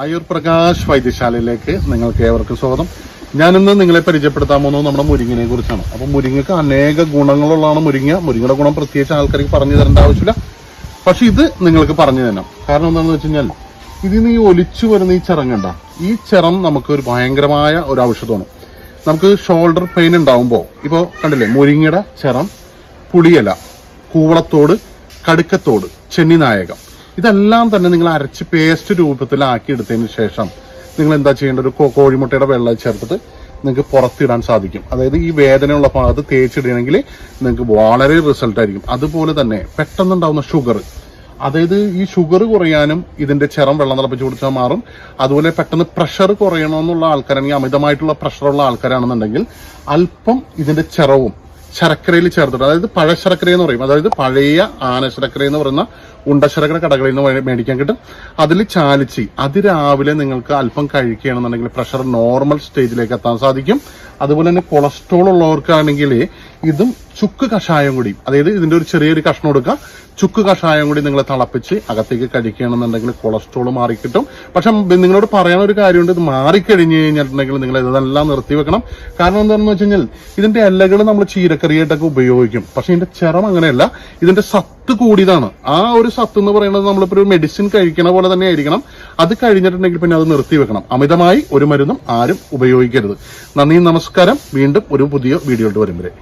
ആയൂർ പ്രകാശ് വൈദ്യശാലയിലേക്ക് നിങ്ങൾക്ക് ഏവർക്കും സ്വാഗതം. ഞാനിന്ന് നിങ്ങളെ പരിചയപ്പെടുത്താൻ പോകുന്നത് നമ്മുടെ മുരിങ്ങിനെ കുറിച്ചാണ്. അപ്പൊ മുരിങ്ങക്ക് അനേക ഗുണങ്ങളുള്ളതാണ് മുരിങ്ങയുടെ ഗുണം പ്രത്യേകിച്ച് ആൾക്കാർക്ക് പറഞ്ഞു തരേണ്ട ആവശ്യമില്ല. പക്ഷെ ഇത് നിങ്ങൾക്ക് പറഞ്ഞു തരണം. കാരണം എന്താണെന്ന് വെച്ച് കഴിഞ്ഞാൽ ഇതിന് ഈ ഒലിച്ചു വരുന്ന ഈ ചിറങ്ങണ്ട, ഈ ചിറം നമുക്ക് ഒരു ഭയങ്കരമായ ഒരു ഔഷധമാണ്. നമുക്ക് ഷോൾഡർ പെയിൻ ഉണ്ടാവുമ്പോൾ ഇപ്പോൾ കണ്ടില്ലേ, മുരിങ്ങയുടെ ചിറം, പുളിയില, കൂവളത്തോട്, കടുക്കത്തോട്, ചെന്നിനായകം, ഇതെല്ലാം തന്നെ നിങ്ങൾ അരച്ച് പേസ്റ്റ് രൂപത്തിലാക്കി എടുത്തതിന് ശേഷം നിങ്ങൾ എന്താ ചെയ്യേണ്ടത്, ഒരു കോഴിമുട്ടയുടെ വെള്ളം ചേർത്തിട്ട് നിങ്ങൾക്ക് പുറത്തിടാൻ സാധിക്കും. അതായത് ഈ വേദനയുള്ള ഭാഗത്ത് തേച്ചിടണമെങ്കിൽ നിങ്ങൾക്ക് വളരെ റിസൾട്ട് ആയിരിക്കും. അതുപോലെ തന്നെ പെട്ടെന്നുണ്ടാവുന്ന ഷുഗർ, അതായത് ഈ ഷുഗർ കുറയാനും ഇതിന്റെ ചിറം വെള്ളം തിളപ്പിച്ച് കുടിച്ചാൽ മാറും. അതുപോലെ പെട്ടെന്ന് പ്രഷർ കുറയണമെന്നുള്ള ആൾക്കാരാണെങ്കിൽ, അമിതമായിട്ടുള്ള പ്രഷറുള്ള ആൾക്കാരാണെന്നുണ്ടെങ്കിൽ അല്പം ഇതിന്റെ ചിറവും ശർക്കരയിൽ ചേർത്തിട്ട്, അതായത് പഴശർക്കര എന്ന് പറയും, അതായത് പഴയ ആനശർക്കര എന്ന് പറയുന്ന ഉണ്ടശർക്കര കടകളിൽ നിന്ന് മേടിക്കാൻ കിട്ടും. അതിൽ ചാലിച്ച് അതിരാവിലെ നിങ്ങൾക്ക് അല്പം കഴിക്കുകയാണെന്നുണ്ടെങ്കിൽ പ്രഷർ നോർമൽ സ്റ്റേജിലേക്ക് എത്താൻ സാധിക്കും. അതുപോലെ തന്നെ കൊളസ്ട്രോൾ ഉള്ളവർക്കാണെങ്കിൽ ഇതും ചുക്ക് കഷായം കൂടി, അതായത് ഇതിന്റെ ഒരു ചെറിയൊരു കഷ്ണം കൊടുക്കുക, ചുക്ക് കഷായം കൂടി നിങ്ങൾ തിളപ്പിച്ച് അകത്തേക്ക് കഴിക്കുകയാണെന്നുണ്ടെങ്കിൽ കൊളസ്ട്രോൾ മാറിക്കിട്ടും. പക്ഷെ നിങ്ങളോട് പറയാനൊരു ഒരു കാര്യമുണ്ട്, ഇത് മാറിക്കഴിഞ്ഞു കഴിഞ്ഞിട്ടുണ്ടെങ്കിൽ നിങ്ങൾ ഇതെല്ലാം നിർത്തിവെക്കണം. കാരണം എന്താണെന്ന് വെച്ച് കഴിഞ്ഞാൽ ഇതിന്റെ ഇലകൾ നമ്മൾ ചീരക്കറിയായിട്ടൊക്കെ ഉപയോഗിക്കും. പക്ഷെ ഇതിന്റെ ചിറം അങ്ങനെയല്ല, ഇതിന്റെ സത്ത് കൂടിയതാണ്. ആ ഒരു സത്ത് എന്ന് പറയുന്നത് നമ്മളിപ്പോ ഒരു മെഡിസിൻ കഴിക്കണ പോലെ തന്നെ ആയിരിക്കണം. അത് കഴിഞ്ഞിട്ടുണ്ടെങ്കിൽ പിന്നെ അത് നിർത്തിവെക്കണം. അമിതമായി ഒരു മരുന്നും ആരും ഉപയോഗിക്കരുത്. നന്ദി, നമസ്കാരം. വീണ്ടും ഒരു പുതിയ വീഡിയോയിട്ട് വരും വരെ.